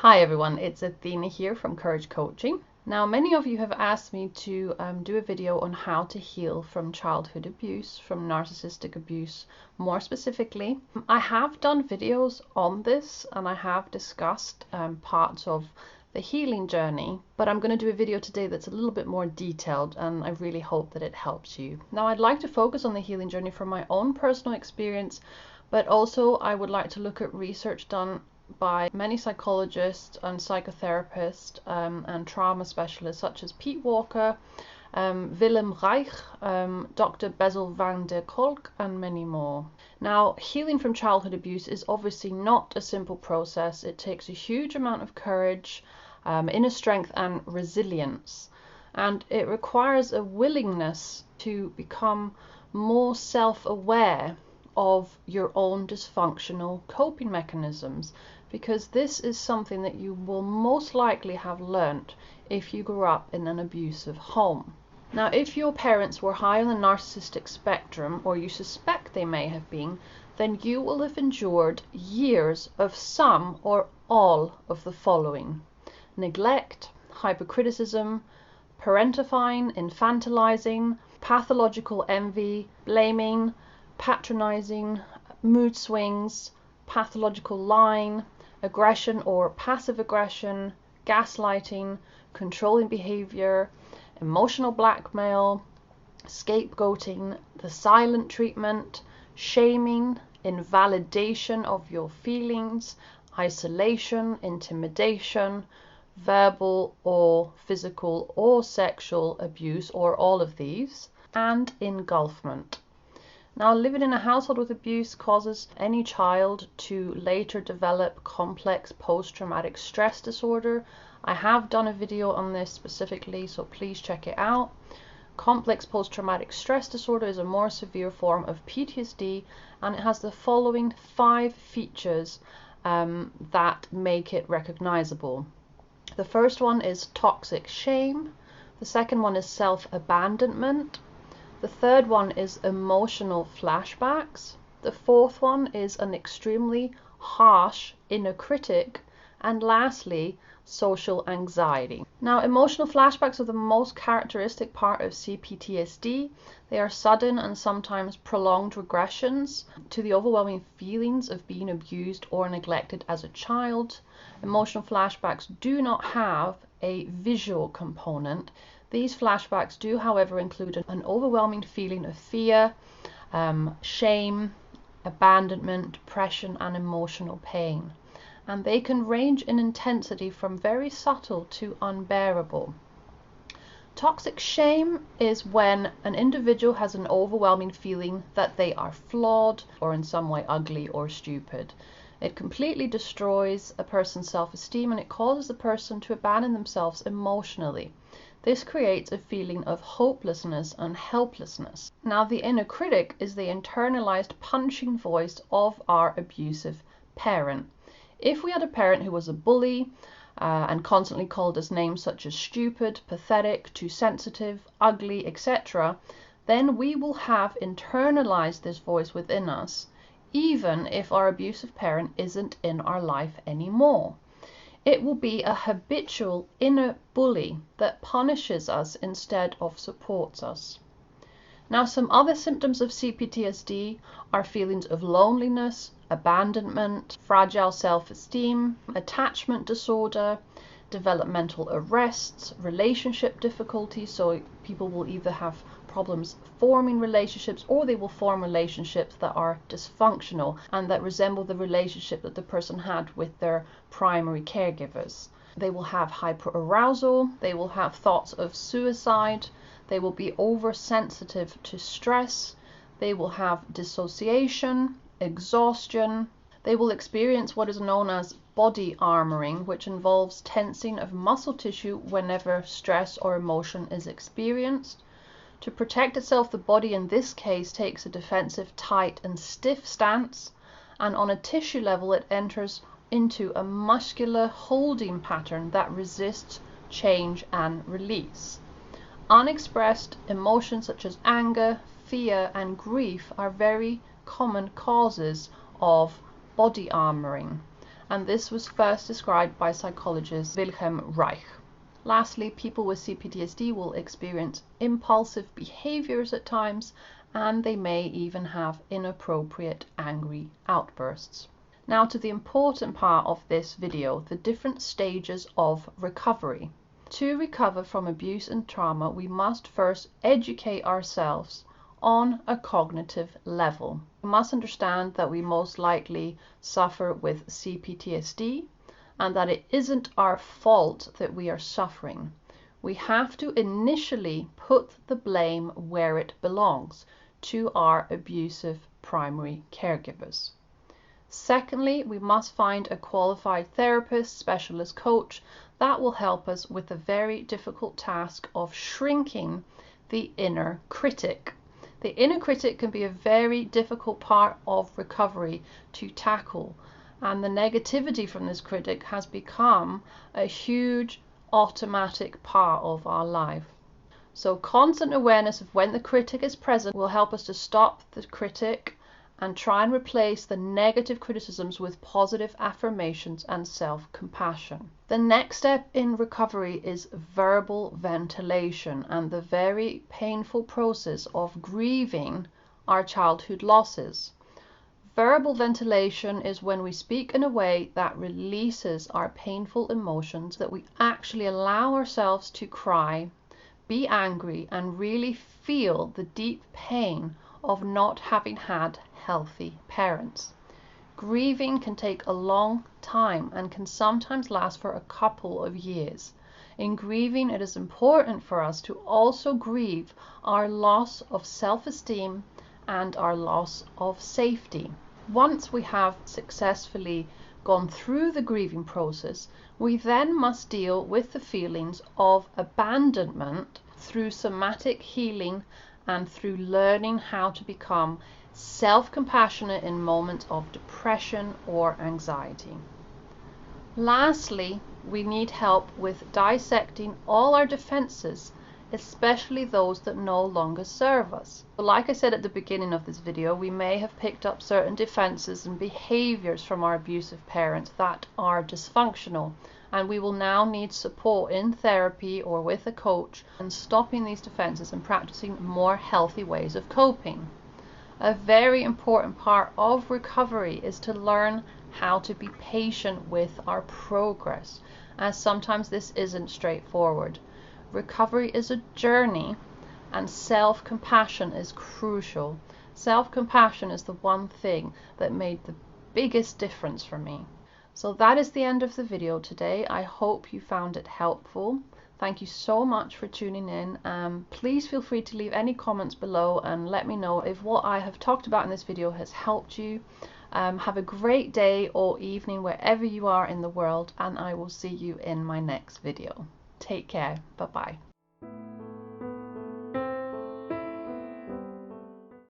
Hi everyone, it's Athena here from Courage Coaching. Now, many of you have asked me to do a video on how to heal from childhood abuse, from narcissistic abuse more specifically. I have done videos on this and I have discussed parts of the healing journey, but I'm going to do a video today that's a little bit more detailed and I really hope that it helps you. Now, I'd like to focus on the healing journey from my own personal experience, but also I would like to look at research done by many psychologists and psychotherapists and trauma specialists such as Pete Walker, Willem Reich, Dr. Bessel van der Kolk, and many more. Now, healing from childhood abuse is obviously not a simple process. It takes a huge amount of courage, inner strength, and resilience. And it requires a willingness to become more self-aware of your own dysfunctional coping mechanisms, because this is something that you will most likely have learnt if you grew up in an abusive home. Now, if your parents were high on the narcissistic spectrum, or you suspect they may have been, then you will have endured years of some or all of the following: neglect, hypercriticism, parentifying, infantilizing, pathological envy, blaming, patronizing, mood swings, pathological lying, aggression or passive aggression, gaslighting, controlling behavior, emotional blackmail, scapegoating, the silent treatment, shaming, invalidation of your feelings, isolation, intimidation, verbal or physical or sexual abuse, or all of these, and engulfment. Now, living in a household with abuse causes any child to later develop complex post-traumatic stress disorder. I have done a video on this specifically, so please check it out. Complex post-traumatic stress disorder is a more severe form of PTSD, and it has the following 5 features that make it recognizable. The first one is toxic shame. The second one is self-abandonment. The third one is emotional flashbacks. The fourth one is an extremely harsh inner critic. And lastly, social anxiety. Now, emotional flashbacks are the most characteristic part of CPTSD. They are sudden and sometimes prolonged regressions to the overwhelming feelings of being abused or neglected as a child. Emotional flashbacks do not have a visual component. These flashbacks do, however, include an overwhelming feeling of fear, shame, abandonment, depression, and emotional pain. And they can range in intensity from very subtle to unbearable. Toxic shame is when an individual has an overwhelming feeling that they are flawed or in some way ugly or stupid. It completely destroys a person's self-esteem and it causes the person to abandon themselves emotionally. This creates a feeling of hopelessness and helplessness. Now, the inner critic is the internalized punching voice of our abusive parent. If we had a parent who was a bully and constantly called us names such as stupid, pathetic, too sensitive, ugly, etc., then we will have internalized this voice within us, even if our abusive parent isn't in our life anymore. It will be a habitual inner bully that punishes us instead of supports us. Now, some other symptoms of CPTSD are feelings of loneliness, abandonment, fragile self-esteem, attachment disorder, developmental arrests, relationship difficulties. So people will either have problems forming relationships or they will form relationships that are dysfunctional and that resemble the relationship that the person had with their primary caregivers. They will have hyperarousal, they will have thoughts of suicide, they will be oversensitive to stress, they will have dissociation, exhaustion, they will experience what is known as body armoring, which involves tensing of muscle tissue whenever stress or emotion is experienced. To protect itself, the body in this case takes a defensive, tight and stiff stance, and on a tissue level it enters into a muscular holding pattern that resists change and release. Unexpressed emotions such as anger, fear and grief are very common causes of body armoring. and this was first described by psychologist Wilhelm Reich. Lastly, people with CPTSD will experience impulsive behaviors at times, and they may even have inappropriate angry outbursts. Now to the important part of this video, the different stages of recovery. To recover from abuse and trauma, we must first educate ourselves on a cognitive level. We must understand that we most likely suffer with CPTSD and that it isn't our fault that we are suffering. We have to initially put the blame where it belongs, to our abusive primary caregivers. Secondly, we must find a qualified therapist, specialist coach that will help us with the very difficult task of shrinking the inner critic. The inner critic can be a very difficult part of recovery to tackle, and the negativity from this critic has become a huge automatic part of our life. So constant awareness of when the critic is present will help us to stop the critic and try and replace the negative criticisms with positive affirmations and self-compassion. The next step in recovery is verbal ventilation and the very painful process of grieving our childhood losses. Verbal ventilation is when we speak in a way that releases our painful emotions, that we actually allow ourselves to cry, be angry, and really feel the deep pain of not having had healthy parents. Grieving can take a long time and can sometimes last for a couple of years. In grieving, it is important for us to also grieve our loss of self-esteem and our loss of safety. Once we have successfully gone through the grieving process, we then must deal with the feelings of abandonment through somatic healing and through learning how to become self-compassionate in moments of depression or anxiety. Lastly, we need help with dissecting all our defenses, especially those that no longer serve us. Like I said at the beginning of this video, we may have picked up certain defenses and behaviors from our abusive parents that are dysfunctional, and we will now need support in therapy or with a coach in stopping these defenses and practicing more healthy ways of coping. A very important part of recovery is to learn how to be patient with our progress, as sometimes this isn't straightforward. Recovery is a journey, and self-compassion is crucial. Self-compassion is the one thing that made the biggest difference for me. So that is the end of the video today. I hope you found it helpful. Thank you so much for tuning in. Please feel free to leave any comments below and let me know if what I have talked about in this video has helped you. Have a great day or evening wherever you are in the world, and I will see you in my next video. Take care. Bye bye.